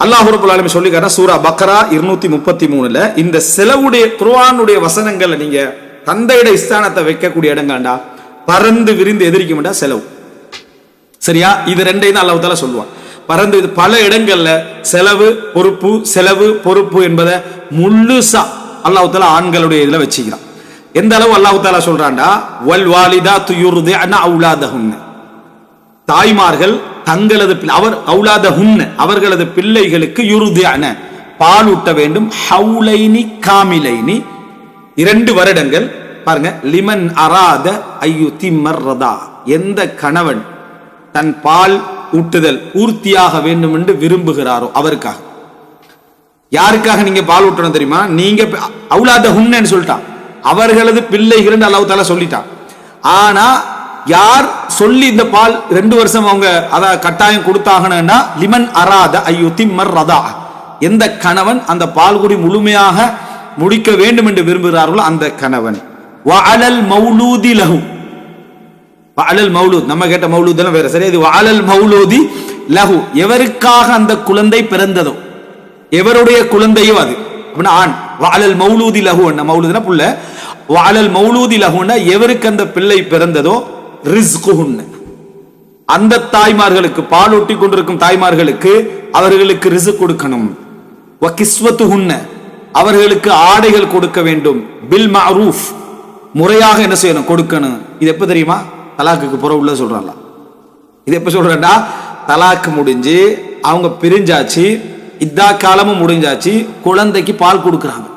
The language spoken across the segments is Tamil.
அல்லாஹ் ரப்பல் ஆலமீன் சொல்லி காட்டுற சூரா பக்ரா 233ல இந்த செலவுடைய குர்ஆனுடைய வசனங்களை நீங்க தந்தையுடைய ஸ்தானத்தை வைக்கக்கூடிய இடங்கள்டா பறந்து விரிந்து எதிரிக்க மாட்டா செலவு. சரியா? இது ரெண்டையும் தான் அல்லாஹ் தஆலா சொல்லுவான். பறந்து இது பல இடங்கள்ல செலவு பொறுப்பு என்பதை முழுசா அல்லாஹ் தஆலா ஆண்களுடைய இதுல வச்சுக்கிறான். எந்த அளவு அல்லாஹ் தஆலா சொல்றான்டா, வல் வாலிதாத்து யுர்திஅன அவுலாதஹுன்ன, தாய்மார்கள் தங்களது அவர்களது பிள்ளைகளுக்கு யுர்திஅன பாலூட்ட வேண்டும், ஹவுலைனி காமிலைனி 2 வருடங்கள். பாருங்க, லிமன் அராத அய்யுதிம்மர் ரதா, எந்த கணவன் தன் பால் ஊட்டுதல் பூர்த்தியாக வேண்டும் என்று விரும்புகிறாரோ அவருக்காக. யாருக்காக நீங்க பால் ஊட்டணும் தெரியுமா? நீங்க அவுலாதஹுன்னு சொல்லிட்டான், அவர்களது பிள்ளைகள் என்று அல்லாஹ் தஆலா சொல்லிட்டான். ஆனா யார் சொல்லி இந்த பால் 2 வருஷம் அவங்க அத கட்டாயம் கொடுத்தாகணும்னா லிமன் அராத அய்யுதிம்மர் ரதா, எந்த கணவன் அந்த பால் குடி முழுமையாக முடிக்க வேண்டும் என்று விரும்புகிறார்களோ அந்த கணவன். வஅலல் மௌலூதி லஹு, வஅலல் மௌலூத், நம்ம கேட்ட மௌலூத் வேற, சரி? இது வஅலல் மௌலூதி லஹு, எவருக்காக அந்த குழந்தை பிறந்ததோ, எவருடைய குழந்தையோ அது அப்படின்னா ஆண். வஅலல் மௌலூதி லஹு, மௌலூதுனா புள்ள, வஅலல் மௌலூதி லஹுனா எவருக்கு அந்த பிள்ளை பிறந்ததோ ரிஸ்குஹுன்ன, அந்த தாய்மார்களுக்கு பாலூட்டி கொண்டிருக்கும் தாய்மார்களுக்கு அவர்களுக்கு ரிஸ்க் கொடுக்கணும். வகிஸ்வத்துஹுன்ன, அவர்களுக்கு ஆடைகள் கொடுக்க வேண்டும். பில் மஅரூஃப், முறையாக என்ன செய்யணும்? கொடுக்கணும். இது எப்ப தெரியுமா? தலாக்குக்கு புற உள்ள சொல்றாங்க. இது எப்ப சொல்றா? தலாக்கு முடிஞ்சு அவங்க பிரிஞ்சாச்சு, இதா காலமும் முடிஞ்சாச்சு, குழந்தைக்கு பால் கொடுக்கறாங்க.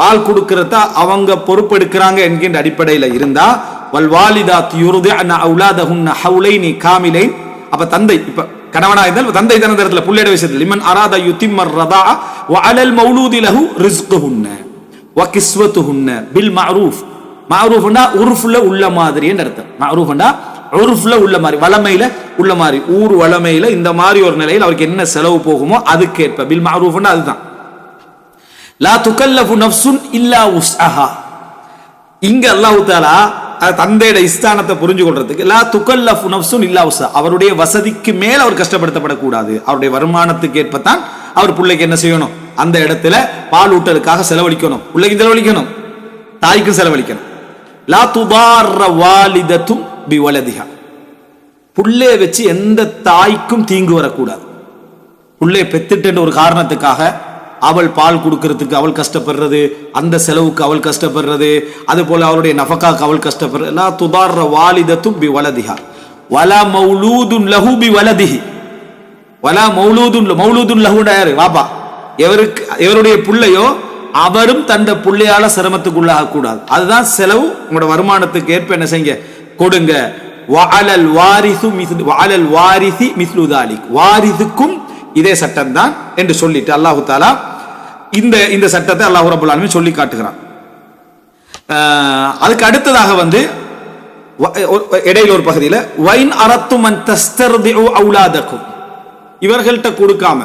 பால் கொடுக்கறத அவங்க பொறுப்பெடுக்கிறாங்க என்கின்ற அடிப்படையில் இருந்தா வல் வாலிதாத் யுர்திஅன அவுலாதஹுன்ன ஹவுலைனி காமிலைன். அப்ப தந்தை, இப்ப கணவனா இருந்தால் தந்தை தனது இடத்துல புள்ளையோட விஷயத்தில் லிமன் அராத யுதிம்மர் ரதா வஅலல் மௌலூதி லஹு ரிஸ்குஹுன்ன வகிஸ்வத்துஹுன்ன பில் மஅரூஃப். மஅரூஃப்னா உர்ஃப்ல உள்ள மாதிரி என்ற அர்த்தம். மஅரூஃப்னா உர்ஃப்ல உள்ள மாதிரி, வளமையில உள்ள மாதிரி, ஊர் வளமையில இந்த மாதிரி ஒரு நிலையில் அவருக்கு என்ன செலவு போகுமோ அதுக்கேற்ப. பில் மஅரூஃப்னா அதுதான். லா துகல்லஃபு நஃப்சுன் இல்லா உஸ்அஹா. இங்க அல்லாஹ் தஆலா தந்தையோட ஸ்தானத்தை புரிஞ்சு கொள்றதுக்கு லா துகல்லஃபு நஃப்சுன் இல்லா உஸ்அஹா, அவருடைய வசதிக்கு மேல் அவர் கஷ்டப்படுத்தப்படக்கூடாது. அவருடைய வருமானத்துக்கு ஏற்பத்தான் அவர் பிள்ளைக்கு என்ன செய்யணும்? அந்த இடத்துல பால் ஊட்டலுக்காக செலவழிக்கணும், பிள்ளைக்கு செலவழிக்கணும், தாய்க்கு செலவழிக்கணும். லா துதார்ர வாலிதத்தும் பிவலதிஹா, புள்ளைய வச்சு எந்த தாய்க்கும் தீங்கு வரக்கூடாது. புள்ளைய பெத்துட்டு ஒரு காரணத்துக்காக அவள் பால் கொடுக்கறதுக்கு அவள் கஷ்டப்படுறது, அந்த செலவுக்கு அவள் கஷ்டப்படுறது, அது போல அவளுடைய நஃபகாக்கு அவள் கஷ்டப்படுறது. லா துதார்ர வாலிதத்தும் பிவலதிஹா வலா மௌலூதுன் லஹு பிவலதிஹி. வலா மௌலூதுன் லஹுனா யாரு? வாப்பா. எவருடைய பிள்ளையோ அவரும் தந்த பிள்ளையால சிரமத்துக்குள்ளாக கூடாது. அதுதான் செலவு. உங்களோட வருமானத்துக்கு ஏற்ப என்ன செய்யுங்க? கொடுங்க. வஅலல் வாரிசி மிஸ்லு தாலிக், வாரிசுக்கும் இதே சட்டம் தான் என்று சொல்லிட்டு அல்லாஹ் தஆலா இந்த சட்டத்தை அல்லாஹ் ரப்பல் ஆலமீன் சொல்லி காட்டுகிறான். அதுக்கு அடுத்ததாக இடையில ஒரு பகுதியில் வைன் அரத்தும் அன் தஸ்தர்திஉ அவுலாதக்கும், இவர்கள்ட்ட கொடுக்காம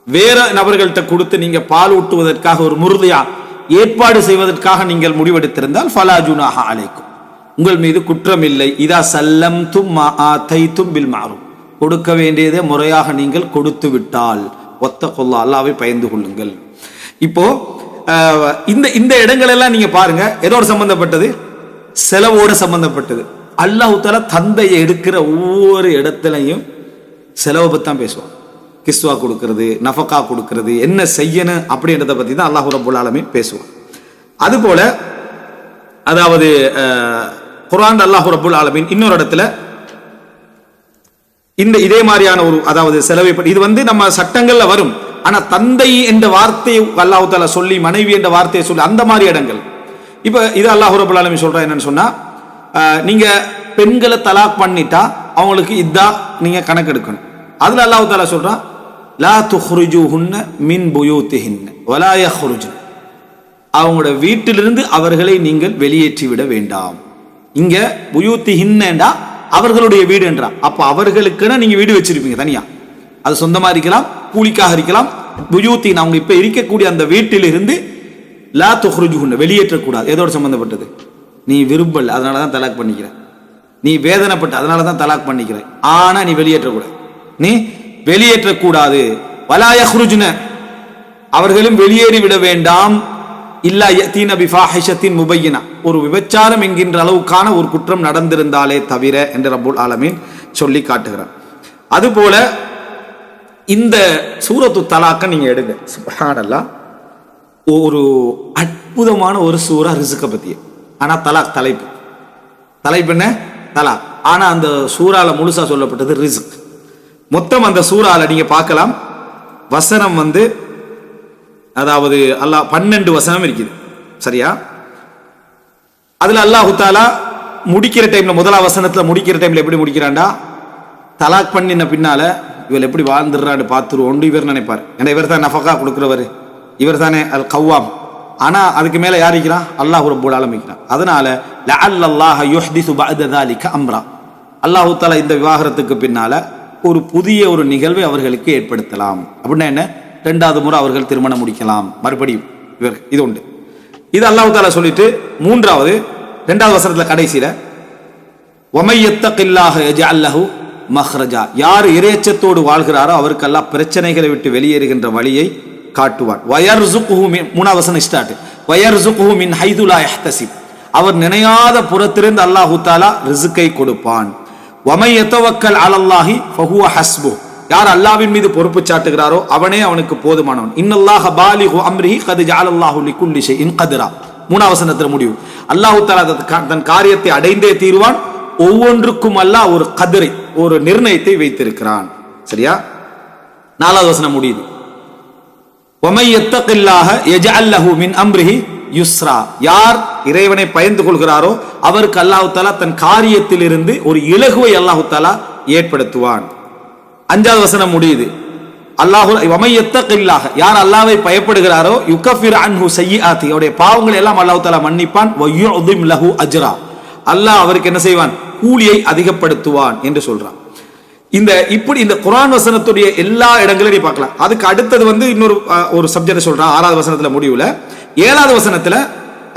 வேற நபர்கள்ட்ட கொடுத்து நீங்க பால் ஊட்டுவதற்காக ஒரு முர்தியா ஏற்பாடு செய்வதற்காக நீங்கள் முடிவெடுத்திருந்தால் ஃபலா ஜுனாஹ அலைக்கும், உங்கள் மீது குற்றம் இல்லை. இதா சல்லம்தும் மா ஆதைதும் பில் மஅரூஃப், கொடுக்க வேண்டியதை முறையாக நீங்கள் கொடுத்து விட்டால் வத்தகுல்லாஹ், அல்லாஹ்வை பயந்து கொள்ளுங்கள். இப்போ இந்த இடங்கள் எல்லாம் நீங்க பாருங்க, எதோடு சம்பந்தப்பட்டது? செலவோடு சம்பந்தப்பட்டது. அல்லாஹ் தஆலா தந்தையை எடுக்கிற ஒவ்வொரு இடத்துலையும் செலவை பத்தி தான் பேசுவான். கிஸ்வா கொடுக்கிறது, நஃபகா கொடுக்கிறது, என்ன செய்யணும் அப்படின்றத பத்தி தான் அல்லாஹ் ரப்பல் ஆலமீன் பேசுவான். அதுபோல அதாவது குர்ஆன் அல்லாஹ் ரப்பல் ஆலமீன் இன்னொரு இடத்துல இதே மாதிரியான ஒரு அதாவது செலவை, இது நம்ம சட்டங்கள்ல வரும். ஆனா தந்தை என்ற வார்த்தையை அல்லாஹ் தஆலா சொல்லி, மனைவி என்ற வார்த்தையை சொல்லி, அந்த மாதிரி இடங்கள். இப்ப இது அல்லாஹ் ரப்பல் ஆலமீன் சொல்றா என்னன்னு சொன்னா, நீங்க பெண்களை தலாக் பண்ணிட்டா அவங்களுக்கு இதா நீங்க கணக்கெடுக்கணும். அதுல அல்லாஹ் தஆலா சொல்றான், லா துஹ்ரிஜூஹுன்ன மின் புயூத்திஹின்ன வலா யஹ்ருஜ்ன, அவங்களோட வீட்டிலிருந்து அவர்களை நீங்கள் வெளியேற்றி விட வேண்டாம். இங்க புயூத்திஹின்னண்டா அவர்களுடைய வீடு என்றா, அப்ப அவர்களுக்குன்னு நீங்க வீடு வச்சிருப்பீங்க தனியா, அது சொந்தமா இருக்கலாம், கூலிக்காக இருக்கலாம். புயூத்தின், அவங்க இப்ப இருக்கக்கூடிய அந்த வீட்டிலிருந்து லா துஹ்ரிஜூஹுன்ன வெளியேற்றக்கூடாது. எதோட சம்பந்தப்பட்டது? நீ விரும்பல, அதனாலதான் தலாக் பண்ணிக்கிற, நீ வேதனைப்பட்ட, அதனாலதான் தலாக் பண்ணிக்கிற, ஆனா நீ வெளியேற்றக்கூடாது. நீ வெளியேற்றக்கூடாது. வலா யஹ்ருஜ்ன, அவர்களும் வெளியேறி விட வேண்டாம், இல்லா யதீன பிஃபாஹிஷத்தின் முபையினா, ஒரு விபச்சாரம் என்கின்ற அளவுக்கான ஒரு குற்றம் நடந்திருந்தாலே தவிர என்று ரப்புல் ஆலமீன் சொல்லி காட்டுகிறார். அதுபோல இந்த சூரத்து தலாக்க நீங்க எடுங்க, சுப்ஹானல்லாஹ், ஒரு அற்புதமான ஒரு சூரா ரிஸ்க பத்தி. ஆனா தலாக் தலைப்பு என்ன? தலாக். ஆனா அந்த சூறால முழுசா சொல்லப்பட்டது ரிஸ்க். மொத்தம் அந்த சூறால நீங்க பார்க்கலாம், வசனம் அதாவது அல்லாஹ் 12 வசனம் இருக்குது, சரியா? அதுல அல்லாஹு தாலா முடிக்கிற டைம்ல, முதலாம் வசனத்துல முடிக்கிற டைம்ல எப்படி முடிக்கிறான்டா, தலாக் பண்ணின பின்னால இவர் எப்படி வாழ்ந்துடுறான்னு பார்த்துருவோம் இவர் நினைப்பார். ஏன்னா இவர் தான் நஃபகா கொடுக்கிறவர், இவர் தானே அல் கவ்வாம். ஆனா அதுக்கு மேல யார் இருக்கிறான்? அல்லாஹ் ரப்பல் ஆலமீன். அதனால லஅல்லல்லாஹ யுஹ்திஸு பஅத ذلك அம்ரா, அல்லாஹ் தஆலா இந்த விவாகரத்துக்கு பின்னால ஒரு புதிய ஒரு நிகழ்வை அவர்களுக்கு ஏற்படுத்தலாம். அப்படின்னா என்ன? 2வது முறை அவர்கள் திருமணம் முடிக்கலாம் மறுபடியும். இவர் இது உண்டு. இது அல்லாஹ் தஆலா சொல்லிட்டு 3வது 2வது வசனத்துல கடைசியில வமை யத்தகில்லாஹ யஜஅல் லஹு மஹ்ரஜா, யார் இறையச்சத்தோடு வாழ்கிறாரோ அவருக்கு அல்லாஹ் பிரச்சனைகளை விட்டு வெளியேறுகின்ற வழியை காட்டுவான். வயர்சுகுஹு மின், 3வது வசனம் ஸ்டார்ட், வயர்சுகுஹு மின் ஹைது லா யஹ்தசிப், அவர் நினையாத புறத்திலிருந்து அல்லாஹ் தஆலா ரிஸ்கை கொடுப்பான். வமை யதவக்கல் அலல்லாஹி ஃபஹுவ ஹஸ்பு, யார் அல்லாஹ்வின் மீது பொறுப்பு சாட்டுகிறாரோ அவனே அவனுக்கு போதுமானவன். இன்னல்லாஹ பாலிகு அம்ரிஹி கத் ஜஅலல்லாஹு லிகுல்லி ஷைஇன் கத்ரா, 3வது வசனத்துல முடிவு. அல்லாஹ் தஆலா தன் காரியத்தை அடைந்தே தீருவான், ஒவ்வொன்றுக்கும் அல்லாஹ் ஒரு கதிரை, ஒரு நிர்ணயத்தை வைத்திருக்கிறான், சரியா? 4வது வசனம் முடியுது, வமை யத்தகில்லாஹ யஜஅல் லஹு மின் அம்ரிஹி யுஸ்ரா, யார் இறைவனை பயந்து கொள்கிறாரோ அவருக்கு அல்லாஹ் தஆலா தன் காரியத்தில் இருந்து ஒரு இலகுவை அல்லாஹ் தஆலா ஏற்படுத்துவான். 5வது வசனம் முடியுது, அல்லாஹ் வமை யத்தகில்லாஹ, யார் அல்லாஹ்வை பயப்படுகிறாரோ யுகஃபிர் அன்ஹு ஸய்யிஆத்தி, அவருடைய பாவங்களை எல்லாம் அல்லாஹ் தஆலா மன்னிப்பான். வயுதிம் லஹு அஜ்ரா, அல்லாஹ் அவருக்கு என்ன செய்வான்? கூலியை அதிகப்படுத்துவான் என்று சொல்றான். இப்படி இந்த குர்ஆன் வசனத்துடைய எல்லா இடங்களையும் பார்க்கலாம். அதுக்கு அடுத்தது இன்னொரு ஒரு சப்ஜெக்ட் சொல்றான் 6வது வசனத்துல முடிவுல. 7வது வசனத்துல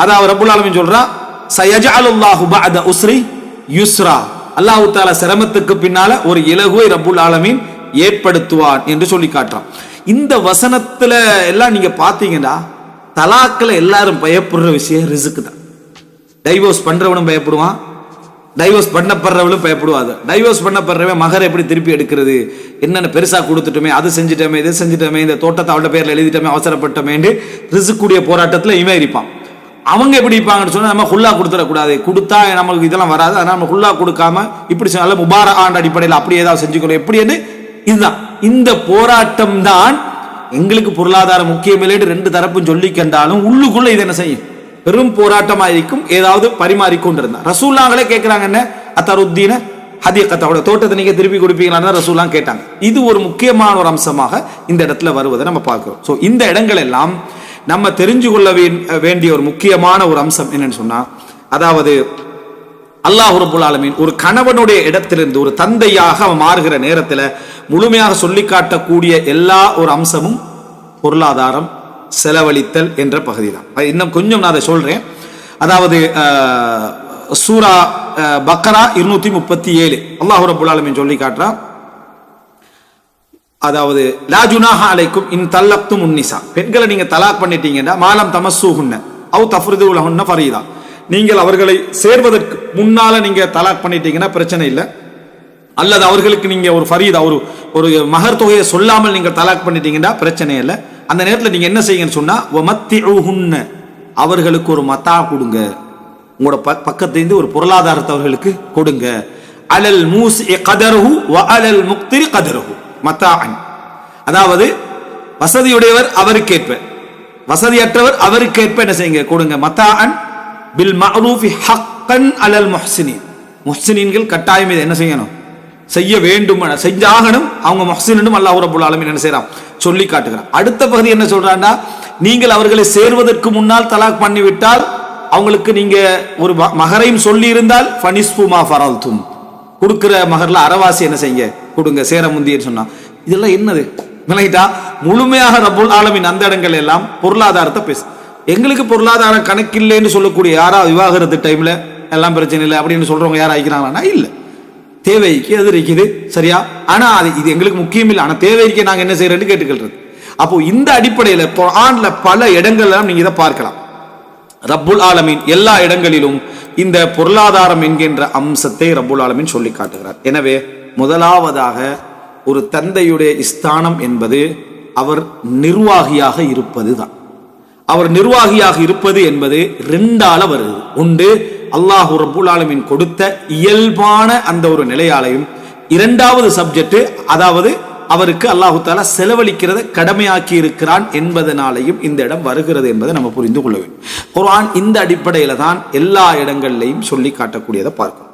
அதாவது ரப்புல் ஆலமீன் சொல்றான், சயஜஅலுல்லாஹு பஅத உஸ்ரி யுஸ்ரா, அல்லாஹ் தஆலா சிரமத்துக்கு பின்னால ஒரு இலகுவை ரப்புல் ஆலமீன் ஏற்படுத்துவான் என்று சொல்லி காட்டுறான். இந்த வசனத்துல எல்லாம் நீங்க பாத்தீங்கன்னா தலாக்ல எல்லாரும் பயப்படுற விஷயம் ரிஸ்க் தான். டைவோர்ஸ் பண்றவனும் பயப்படுவான், டைவோர்ஸ் பண்ணப்படுறவளும் பயப்படுவாங்க. டைவோர்ஸ் பண்ணப்படுறவன் மகர் எப்படி திருப்பி எடுக்கிறது, என்னென்ன பெருசா கொடுத்துட்டோமே, அது செஞ்சுட்டோமே, இது செஞ்சுட்டோமே, இந்த தோட்டத்தை அவளோட பேர்ல எழுதிட்டோமே, அவசரப்பட்டோமே, ரிஸ்க்குடைய போராட்டத்தில் இவன் இருப்பான். அவங்க எப்படி இருப்பாங்கன்னு சொன்னா, நம்ம ஹுல்லா கொடுத்துடக்கூடாது, கொடுத்தா நமக்கு இதெல்லாம் வராது, அதனால நம்ம ஹுல்லா கொடுக்காம இப்படி சொன்னால முபார ஆண்டு அடிப்படையில் அப்படி ஏதாவது செஞ்சுக்கணும், எப்படி என்று இதுதான். இந்த போராட்டம் தான் எங்களுக்கு பொருளாதார முக்கியம் இல்லைன்னு 2 தரப்பும் சொல்லி கண்டாலும் உள்ளுக்குள்ள இது என்ன செய்யும்? பெரும் போராட்டமாக இருக்கும். ஏதாவது பரிமாறிக்கொண்டிருந்தா ரசூல்லாங்களே கேட்கிறாங்க, என்ன அத்தருத்தீன ஹதீகத்தோட தோட்டத்தை நீங்க திருப்பி கொடுப்பீங்களான்னு ரசூல்லாம் கேட்டாங்க. இது ஒரு முக்கியமான ஒரு அம்சமாக இந்த இடத்துல வருவதை நம்ம பார்க்கிறோம். ஸோ இந்த இடங்கள் எல்லாம் நம்ம தெரிஞ்சு கொள்ள வேண்டிய ஒரு முக்கியமான ஒரு அம்சம் என்னன்னு சொன்னா, அதாவது அல்லாஹ் ரப்பல் ஆலமீன் ஒரு கணவனுடைய இடத்திலிருந்து ஒரு தந்தையாக அவன் மாறுகிற நேரத்தில் முழுமையாக சொல்லி காட்டக்கூடிய எல்லா ஒரு அம்சமும் பொருளாதாரம், செலவழித்தல் என்ற பகுதி தான். இன்னும் கொஞ்சம் நான் அதை சொல்றேன். அதாவது சூரா பக்ரா 237 அல்லாஹ் ரப்பல் ஆலமீன் சொல்லி காட்டுறான், அதாவது லா ஜுனாஹ அலைக்கும் இன் தல்லக்தும் உன்னிசா, பெண்களை நீங்க தலாக் பண்ணிட்டீங்கன்னா மாலம் தமஸ்ஸூஹுன்ன அவ் தஃப்ரிது லஹுன்ன ஃபரீதா, நீங்கள் அவர்களை சேர்வதற்கு முன்னால நீங்க தலாக் பண்ணிட்டீங்கன்னா பிரச்சனை இல்லை, அல்லது அவர்களுக்கு நீங்க ஒரு ஃபரீதா ஒரு மகர் தொகையை சொல்லாமல் நீங்க தலாக் பண்ணிட்டீங்கன்னா பிரச்சனை இல்லை. அந்த நேரத்தில் நீங்க என்ன செய்யுங்கன்னு சொன்னா, வமத்திஉஹுன்ன, அவர்களுக்கு ஒரு மத்தா கொடுங்க, உங்களோட பக்கத்திலிருந்து ஒரு பொருளாதாரத்தை அவர்களுக்கு கொடுங்க. அலல் மூஸி கதருஹு வ அலல் முக்திரி கதருஹு மத்தான், அதாவது வசதியுடையவர் அவருக்கேற்ப, வசதியற்றவர் அவருக்கேற்ப என்ன செய்யுங்க, கொடுங்க. மத்தான் பில் மஅரூஃபி ஹக்கன் அலல் முஹ்சினீன், முஹ்சினீன்கள் கட்டாயம் இதை என்ன செய்யணும், செய்ய வேண்டும், செஞ்சாகணும். அவங்க முஹ்சினும் அல்லாஹ் ரப்பல் ஆலமீன் என்ன செய்றான், சொல்லி காட்டுகிறான். அடுத்த பகுதி என்ன சொல்றான்னா, நீங்கள் அவர்களை சேர்வதற்கு முன்னால் தலாக் பண்ணிவிட்டால் அவங்களுக்கு நீங்க ஒரு மகரையும் சொல்லி இருந்தால் ஃபனிஸ்பு மா ஃபரல்தும், கொடுக்கிற மகர்ல அறவாசி என்ன செய்யுங்க, கொடுங்க, சேர முந்தியன்னு சொன்னா. இதெல்லாம் என்னது விளங்கிட்டா? முழுமையாக ரப்பல் ஆலமீன் அந்த இடங்கள் எல்லாம் பொருளாதாரத்தை பேசு. எங்களுக்கு பொருளாதாரம் கணக்கில்லைன்னு சொல்லக்கூடிய யாரா விவாகரத்து டைம்ல எல்லாம் பிரச்சனை இல்லை அப்படின்னு சொல்றவங்க யாரா ஆயிக்கிறாங்களா? இல்லை. தேவைக்கு எது இருக்குது சரியா. ஆனா இது எங்களுக்கு முக்கியம் இல்லை, ஆனா தேவைக்கு நாங்க என்ன செய்யறோம்னு கேட்டுக்கிறது. அப்போ இந்த அடிப்படையில குர்ஆன்ல பல இடங்கள்ல நீங்க இதை பார்க்கலாம். ரப்புல் ஆலமீன் எல்லா இடங்களிலும் இந்த பொருளாதாரம் என்கின்ற அம்சத்தை ரப்புல் ஆலமீன் சொல்லி காட்டுகிறார். எனவே முதலாவதாக ஒரு தந்தையுடைய ஸ்தானம் என்பது அவர் நிர்வாகியாக இருப்பது தான். அவர் நிர்வாகியாக இருப்பது என்பது ரெண்டால வருது. ஒன்று அல்லாஹ் ரப்புல் ஆலமீன் கொடுத்த இயல்பான அந்த ஒரு நிலையாலையும், இரண்டாவது சப்ஜெக்ட் அதாவது அவருக்கு அல்லாஹு தஆலா செலவழிக்கிறத கடமையாக்கி இருக்கிறான் என்பதனாலையும் இந்த இடம் வருகிறது என்பதை நம்ம புரிந்து கொள்ள வேண்டும். குர்ஆன் இந்த அடிப்படையில தான் எல்லா இடங்கள்லையும் சொல்லி காட்டக்கூடியதை பார்க்கும்.